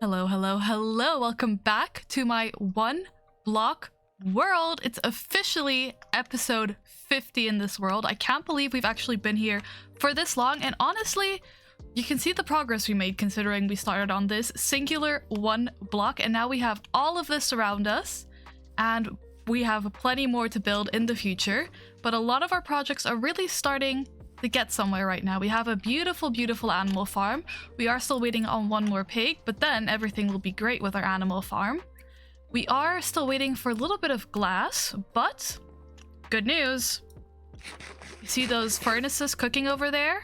Hello, hello, hello. Welcome back to my one block world. It's officially episode 50 in this world. I can't believe we've actually been here for this long. And honestly, you can see the progress we made considering we started on this singular one block. And now we have all of this around us. And we have plenty more to build in the future. But a lot of our projects are really starting to get somewhere right now. We have a beautiful, beautiful animal farm. We are still waiting on one more pig, but then everything will be great with our animal farm. We are still waiting for a little bit of glass, but good news. You see those furnaces cooking over there?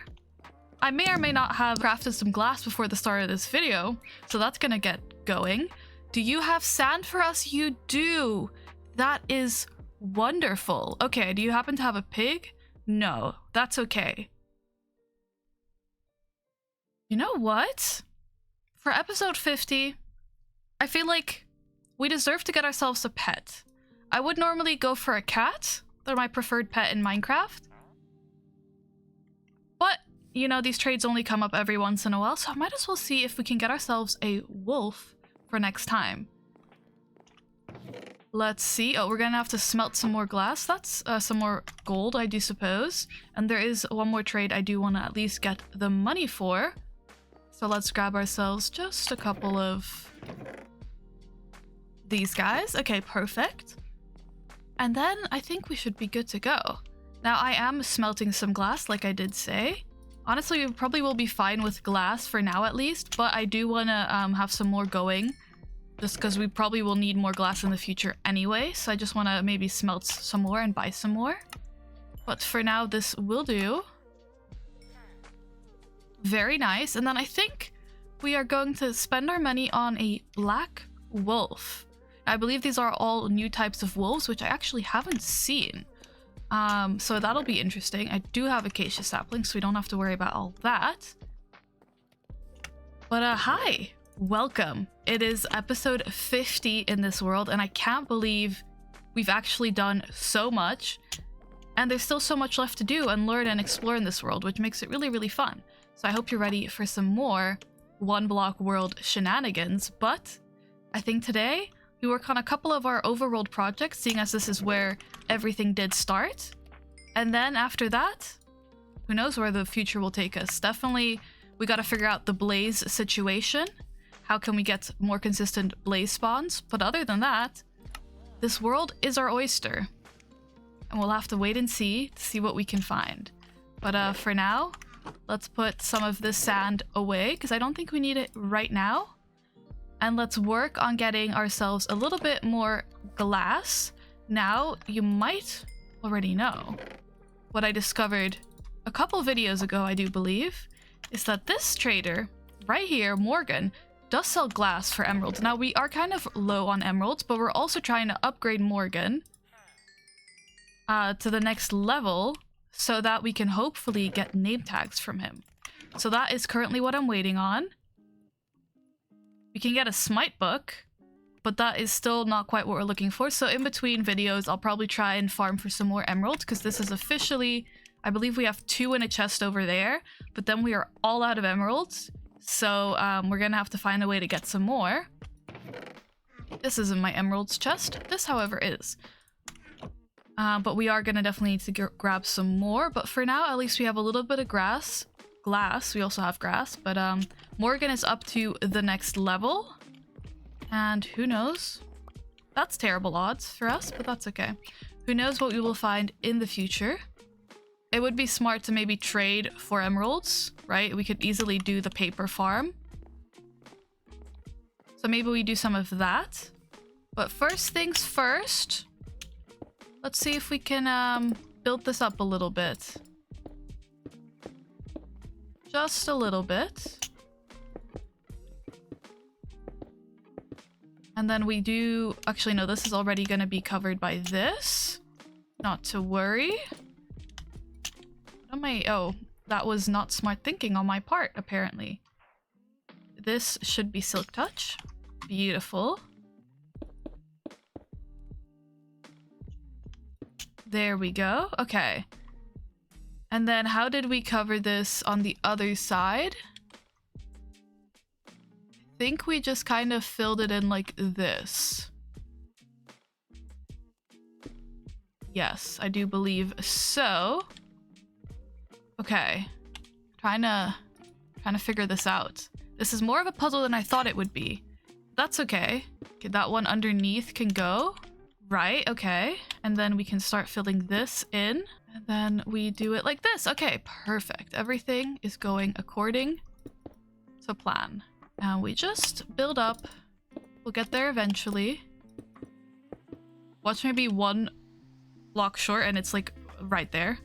I may or may not have crafted some glass before the start of this video, so that's gonna get going. Do you have sand for us? You do. That is wonderful. Okay, do you happen to have a pig? No, that's okay. You know what? For episode 50, I feel like we deserve to get ourselves a pet. I would normally go for a cat. They're my preferred pet in Minecraft. But, you know, these trades only come up every once in a while, so I might as well see if we can get ourselves a wolf for next time. Let's see. Oh, we're gonna have to smelt some more glass. That's some more gold, I do suppose. And there is one more trade I do want to at least get the money for. So let's grab ourselves just a couple of these guys. Okay, perfect. And then I think we should be good to go. Now, I am smelting some glass, like I did say. Honestly, we probably will be fine with glass for now at least, but I do want to have some more going. Just because we probably will need more glass in the future anyway, so I just want to maybe smelt some more and buy some more. But for now, this will do. Very nice. And then I think we are going to spend our money on a black wolf. I believe these are all new types of wolves, which I actually haven't seen. So that'll be interesting. I do have acacia saplings, so we don't have to worry about all that. But hi! Welcome. It is episode 50 in this world, and I can't believe we've actually done so much. And there's still so much left to do and learn and explore in this world, which makes it really, really fun. So I hope you're ready for some more one block world shenanigans. But I think today we work on a couple of our overworld projects, seeing as this is where everything did start. And then after that, who knows where the future will take us. Definitely, we got to figure out the blaze situation. How can we get more consistent blaze spawns? But other than that, this world is our oyster. And we'll have to wait and see to see what we can find. But for now, let's put some of this sand away because I don't think we need it right now. And let's work on getting ourselves a little bit more glass. Now, you might already know what I discovered a couple videos ago, I do believe, is that this trader right here, Morgan, does sell glass for emeralds. Now, we are kind of low on emeralds, but we're also trying to upgrade Morgan to the next level so that we can hopefully get name tags from him. So that is currently what I'm waiting on. We can get a smite book, but that is still not quite what we're looking for. So in between videos, I'll probably try and farm for some more emeralds because this is officially, I believe we have 2 in a chest over there, but then we are all out of emeralds. So we're gonna have to find a way to get some more. This isn't my emeralds chest. This, however, is. But we are gonna definitely need to grab some more. But for now, at least we have a little bit of glass. We also have grass. But Morgan is up to the next level. And who knows? That's terrible odds for us, but that's okay. Who knows what we will find in the future. It would be smart to maybe trade for emeralds, right? We could easily do the paper farm. So maybe we do some of that. But first things first, let's see if we can build this up a little bit. Just a little bit. And then we do... Actually, no, this is already going to be covered by this. Not to worry. Oh, that was not smart thinking on my part, apparently. This should be Silk Touch. Beautiful. There we go. Okay. And then how did we cover this on the other side? think we just kind of filled it in like this. Yes, I do believe so. Okay. Trying to figure this out. This is more of a puzzle than I thought it would be. That's okay. Okay, that one underneath can go. Right, okay. And then we can start filling this in. And then we do it like this. Okay, perfect. Everything is going according to plan. And we just build up. We'll get there eventually. Watch maybe one block short and it's like right there.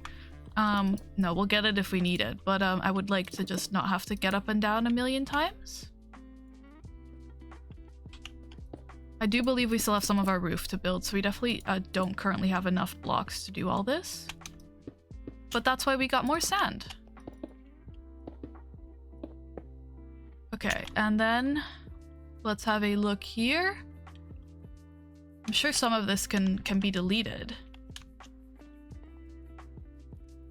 No, we'll get it if we need it. But I would like to just not have to get up and down a million times. I do believe we still have some of our roof to build, so we definitely don't currently have enough blocks to do all this. But that's why we got more sand. Okay, and then let's have a look here. I'm sure some of this can be deleted.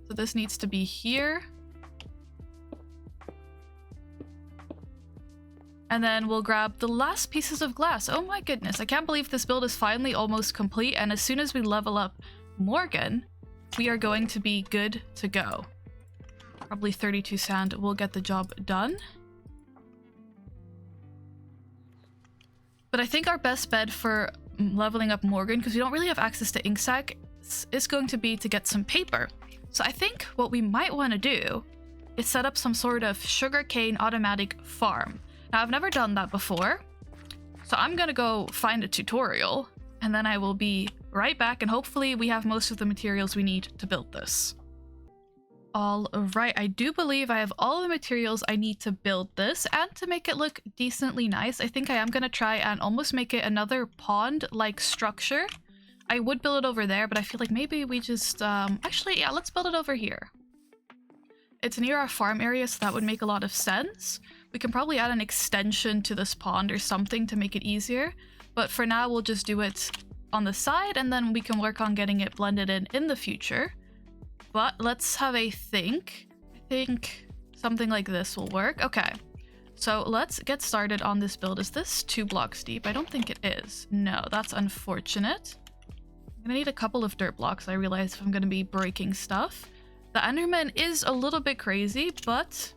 So this needs to be here. And then we'll grab the last pieces of glass. Oh my goodness, I can't believe this build is finally almost complete. And as soon as we level up Morgan, we are going to be good to go. Probably 32 sand will get the job done. But I think our best bet for leveling up Morgan, because we don't really have access to ink sac, is going to be to get some paper. So I think what we might want to do is set up some sort of sugarcane automatic farm. Now, I've never done that before, so I'm gonna go find a tutorial, and then I will be right back, and hopefully we have most of the materials we need to build this. All right, I do believe I have all the materials I need to build this, and to make it look decently nice, I think I am gonna try and almost make it another pond-like structure. I would build it over there, but I feel like maybe we just, actually, yeah, let's build it over here. It's near our farm area, so that would make a lot of sense. We can probably add an extension to this pond or something to make it easier, but for now we'll just do it on the side, and then we can work on getting it blended in the future. But let's have a think. I think something like this will work. Okay, so let's get started on this build. Is this 2 blocks deep? I don't think it is. No, that's unfortunate. I'm gonna need a couple of dirt blocks, I realize, if I'm gonna be breaking stuff. The Enderman is a little bit crazy, but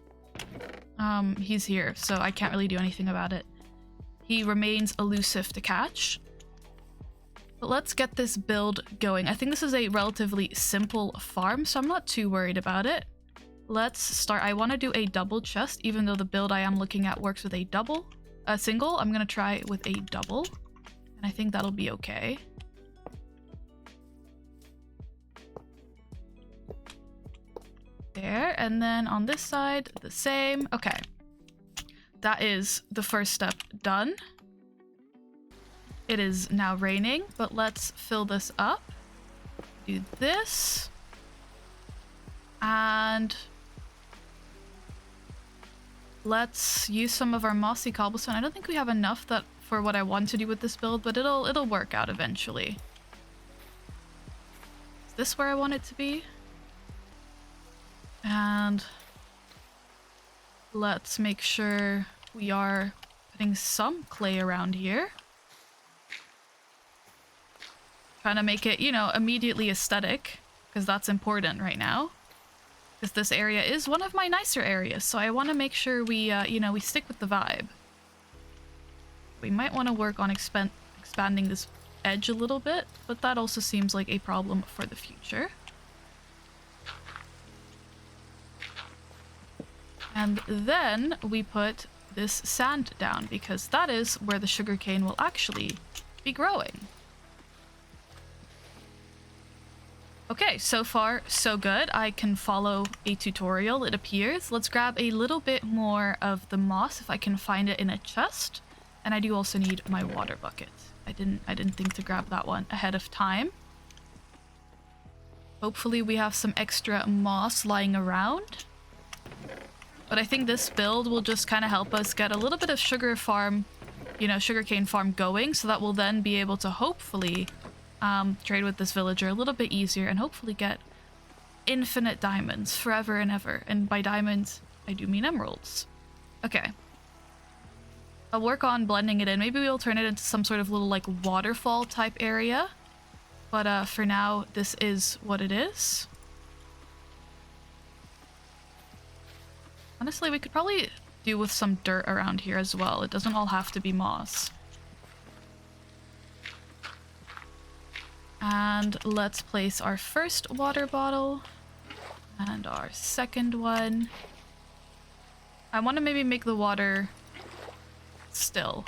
he's here, so I can't really do anything about it. He remains elusive to catch. But let's get this build going. I think this is a relatively simple farm, so I'm not too worried about it. Let's start. I want to do a double chest, even though the build I am looking at works with a single. I'm going to try with a double, and I think that'll be okay. There, and then on this side the same. Okay, that is the first step done. It is now raining, but let's fill this up. Do this, and let's use some of our mossy cobblestone. I don't think we have enough for what I want to do with this build, but it'll work out eventually. Is this where I want it to be? And let's make sure we are putting some clay around here. Trying to make it, you know, immediately aesthetic, because that's important right now. Because this area is one of my nicer areas, so I want to make sure we, you know, we stick with the vibe. We might want to work on expanding this edge a little bit, but that also seems like a problem for the future. And then we put this sand down, because that is where the sugarcane will actually be growing. Okay, so far so good. I can follow a tutorial, it appears. Let's grab a little bit more of the moss if I can find it in a chest. And I do also need my water bucket. I didn't think to grab that one ahead of time. Hopefully we have some extra moss lying around. But I think this build will just kind of help us get a little bit of sugarcane farm going, so that we'll then be able to hopefully trade with this villager a little bit easier and hopefully get infinite diamonds forever and ever. And by diamonds, I do mean emeralds. Okay. I'll work on blending it in. Maybe we'll turn it into some sort of little like waterfall type area. But for now, this is what it is. Honestly, we could probably do with some dirt around here as well. It doesn't all have to be moss. And let's place our first water bottle and our second one. I want to maybe make the water still,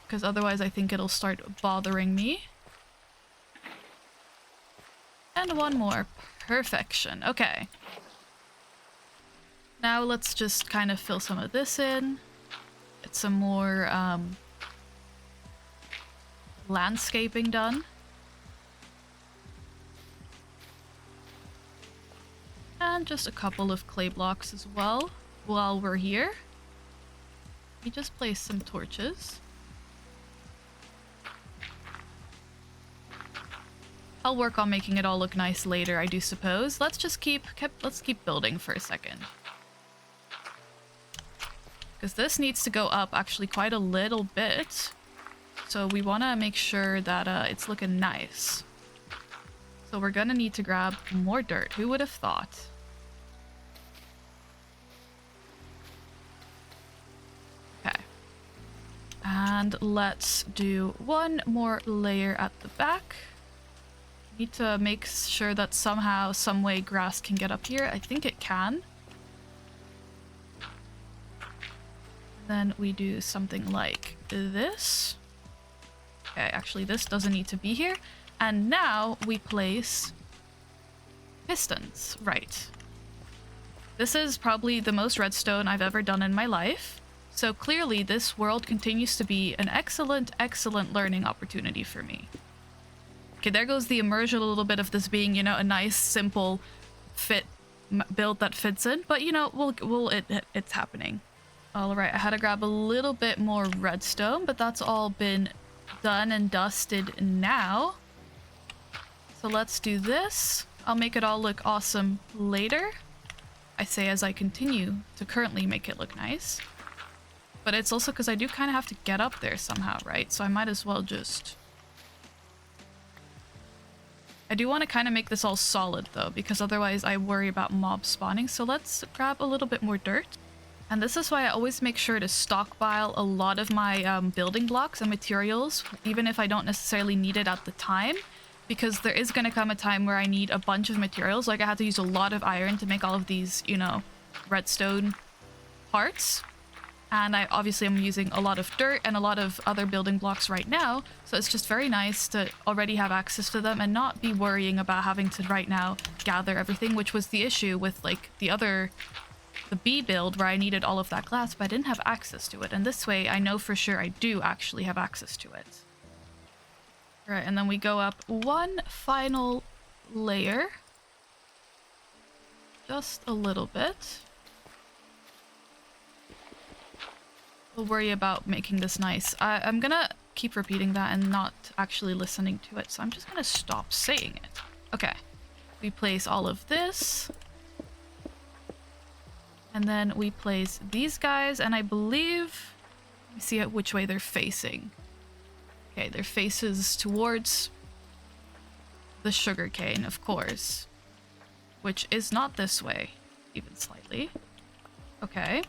because otherwise I think it'll start bothering me. And one more. Perfection. Okay. Now let's just kind of fill some of this in. Get some more landscaping done. And just a couple of clay blocks as well. While we're here, we just place some torches. I'll work on making it all look nice later, I do suppose. Let's just keep building for a second, because this needs to go up actually quite a little bit. So we want to make sure that it's looking nice. So we're gonna need to grab more dirt. Who would have thought? Okay. And let's do one more layer at the back. Need to make sure that somehow, some way grass can get up here. I think it can. Then we do something like this. Okay, actually this doesn't need to be here. And now we place pistons. Right. This is probably the most redstone I've ever done in my life. So clearly this world continues to be an excellent, excellent learning opportunity for me. Okay, there goes the immersion a little bit of this being, you know, a nice, simple build that fits in. But, you know, it's happening. All right, I had to grab a little bit more redstone, but that's all been done and dusted now. So let's do this. I'll make it all look awesome later. I say as I continue to currently make it look nice. But it's also because I do kind of have to get up there somehow, right? So I might as well just... I do want to kind of make this all solid though, because otherwise I worry about mobs spawning. So let's grab a little bit more dirt. And this is why I always make sure to stockpile a lot of my building blocks and materials, even if I don't necessarily need it at the time, because there is going to come a time where I need a bunch of materials. Like I had to use a lot of iron to make all of these, you know, redstone parts. And I obviously am using a lot of dirt and a lot of other building blocks right now. So it's just very nice to already have access to them and not be worrying about having to right now gather everything, which was the issue with like the B build where I needed all of that glass, but I didn't have access to it. And this way I know for sure I do actually have access to it. All right, and then we go up one final layer. Just a little bit. We'll worry about making this nice. I'm gonna keep repeating that and not actually listening to it, so I'm just gonna stop saying it. Okay. We place all of this. And then we place these guys, and I believe... Let me see which way they're facing. Okay, their faces towards the sugarcane, of course. Which is not this way, even slightly. Okay.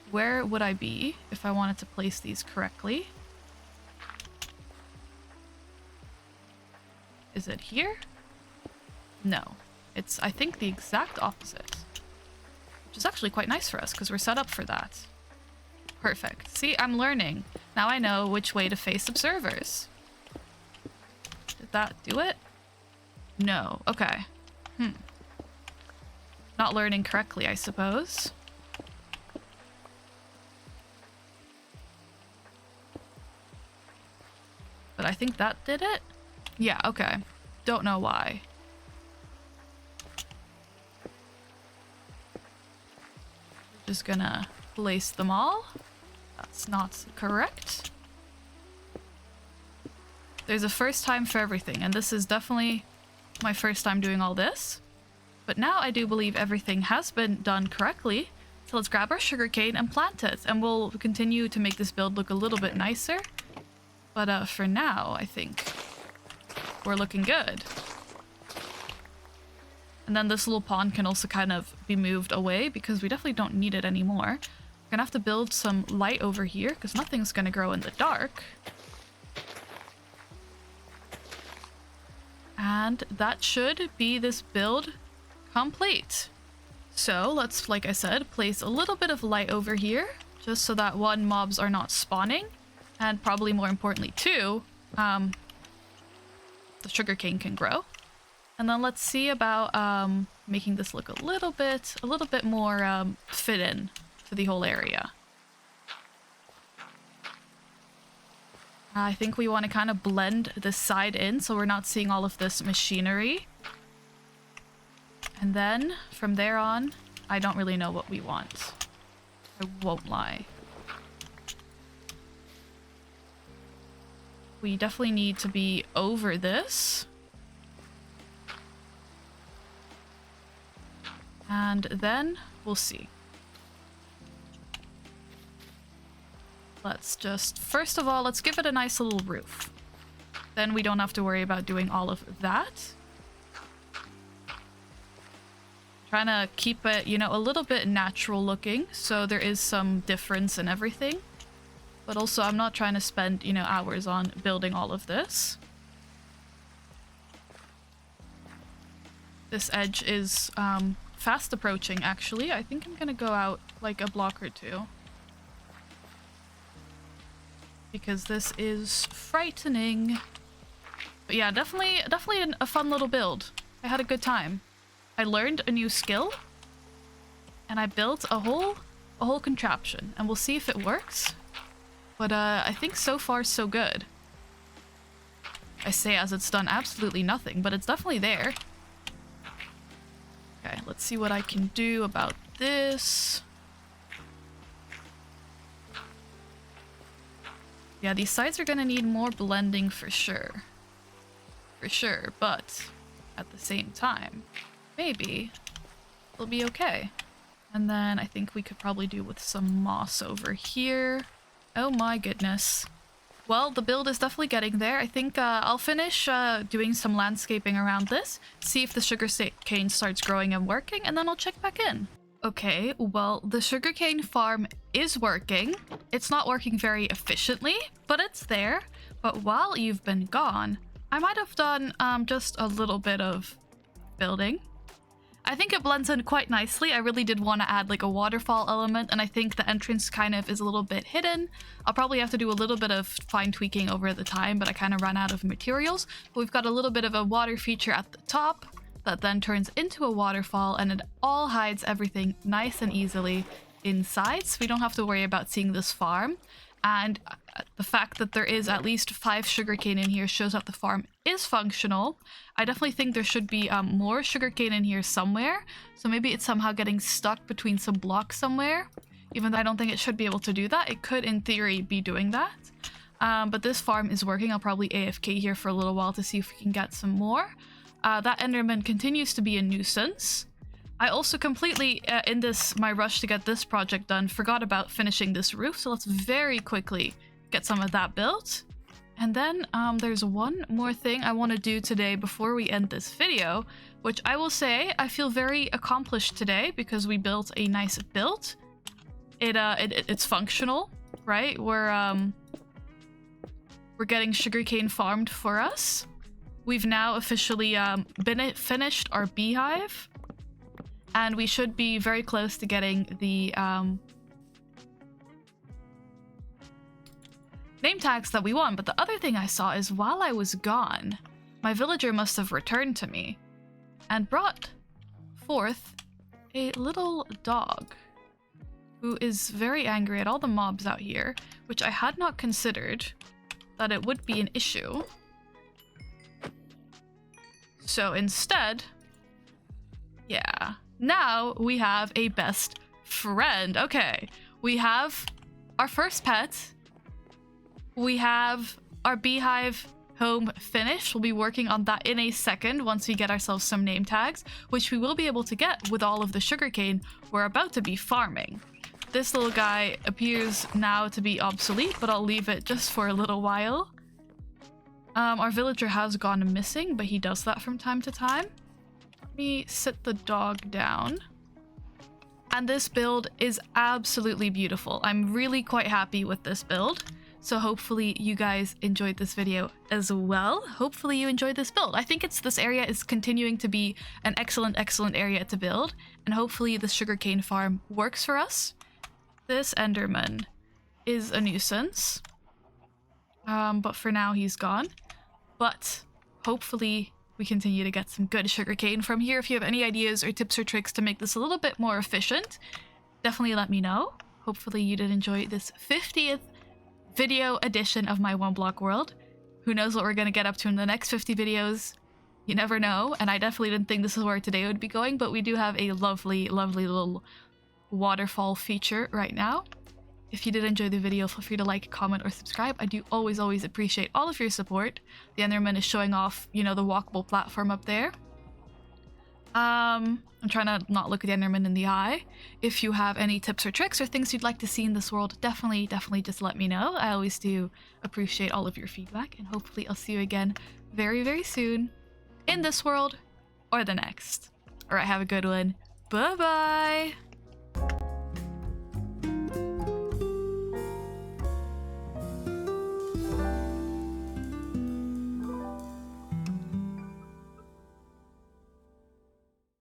Where would I be if I wanted to place these correctly? Is it here? No. It's, I think, the exact opposite. Which is actually quite nice for us, because we're set up for that. Perfect. See, I'm learning. Now I know which way to face observers. Did that do it? No. Okay. Not learning correctly, I suppose. But I think that did it? Yeah, okay. Don't know why. Just gonna place them all. That's not correct. There's a first time for everything, and this is definitely my first time doing all this. But now I do believe everything has been done correctly. So let's grab our sugarcane and plant it, and we'll continue to make this build look a little bit nicer. But for now, I think we're looking good. And then this little pond can also kind of be moved away because we definitely don't need it anymore. We're gonna have to build some light over here because nothing's gonna grow in the dark. And that should be this build complete. So let's, like I said, place a little bit of light over here just so that one, mobs are not spawning, and probably more importantly too, the sugarcane can grow. And then let's see about making this look a little bit more fit in to the whole area. I think we want to kind of blend this side in so we're not seeing all of this machinery. And then from there on, I don't really know what we want. I won't lie. We definitely need to be over this. And then we'll see. Let's just, first of all, let's give it a nice little roof. Then we don't have to worry about doing all of that. Trying to keep it, you know, a little bit natural looking, so there is some difference in everything. But also, I'm not trying to spend, you know, hours on building all of this. This edge is fast approaching, actually. I think I'm gonna go out like a block or two. Because this is frightening. But yeah, definitely a fun little build. I had a good time. I learned a new skill, and I built a whole contraption, and we'll see if it works. But I think so far so good. I say as it's done absolutely nothing, but it's definitely there. Okay, let's see what I can do about this. Yeah, these sides are gonna need more blending for sure. For sure, but at the same time, maybe it'll be okay. And then I think we could probably do with some moss over here. Oh my goodness. Well, the build is definitely getting there. I think I'll finish doing some landscaping around this, see if the sugarcane starts growing and working, and then I'll check back in. Okay, well, the sugarcane farm is working. It's not working very efficiently, but it's there. But while you've been gone, I might have done just a little bit of building. I think it blends in quite nicely. I really did want to add like a waterfall element, and I think the entrance kind of is a little bit hidden. I'll probably have to do a little bit of fine tweaking over the time, but I kind of ran out of materials. But we've got a little bit of a water feature at the top that then turns into a waterfall, and it all hides everything nice and easily inside, so we don't have to worry about seeing this farm. And the fact that there is at least 5 sugarcane in here shows that the farm is functional. I definitely think there should be more sugarcane in here somewhere, so maybe it's somehow getting stuck between some blocks somewhere. Even though I don't think it should be able to do that, it could in theory be doing that. But this farm is working. I'll probably AFK here for a little while to see if we can get some more. That Enderman continues to be a nuisance. I also completely, in my rush to get this project done, forgot about finishing this roof, so let's very quickly get some of that built. And then there's one more thing I want to do today before we end this video, which I will say I feel very accomplished today because we built a nice build. It's functional, right? We're getting sugarcane farmed for us. We've now officially finished our beehive. And we should be very close to getting the name tags that we want. But the other thing I saw is while I was gone, my villager must have returned to me and brought forth a little dog who is very angry at all the mobs out here, which I had not considered that it would be an issue. So instead, yeah. Now we have a best friend. Okay, we have our first pet. We have our beehive home finished. We'll be working on that in a second once we get ourselves some name tags, which we will be able to get with all of the sugarcane we're about to be farming. This little guy appears now to be obsolete, but I'll leave it just for a little while. Our villager has gone missing, but he does that from time to time. Let me sit the dog down. And this build is absolutely beautiful. I'm really quite happy with this build. So hopefully you guys enjoyed this video as well. Hopefully you enjoyed this build. I think this area is continuing to be an excellent area to build. And hopefully the sugarcane farm works for us. This Enderman is a nuisance. But for now he's gone. But hopefully we continue to get some good sugarcane from here. If you have any ideas or tips or tricks to make this a little bit more efficient, definitely let me know. Hopefully you did enjoy this 50th video edition of my One Block World. Who knows what we're going to get up to in the next 50 videos? You never know, and I definitely didn't think this is where today would be going, but we do have a lovely little waterfall feature right now. If you did enjoy the video, feel free to like, comment, or subscribe. I do always appreciate all of your support. The Enderman is showing off, you know, the walkable platform up there. I'm trying to not look at the Enderman in the eye. If you have any tips or tricks or things you'd like to see in this world, definitely just let me know. I always do appreciate all of your feedback, and hopefully I'll see you again very soon in this world or the next. Alright, have a good one. Bye-bye!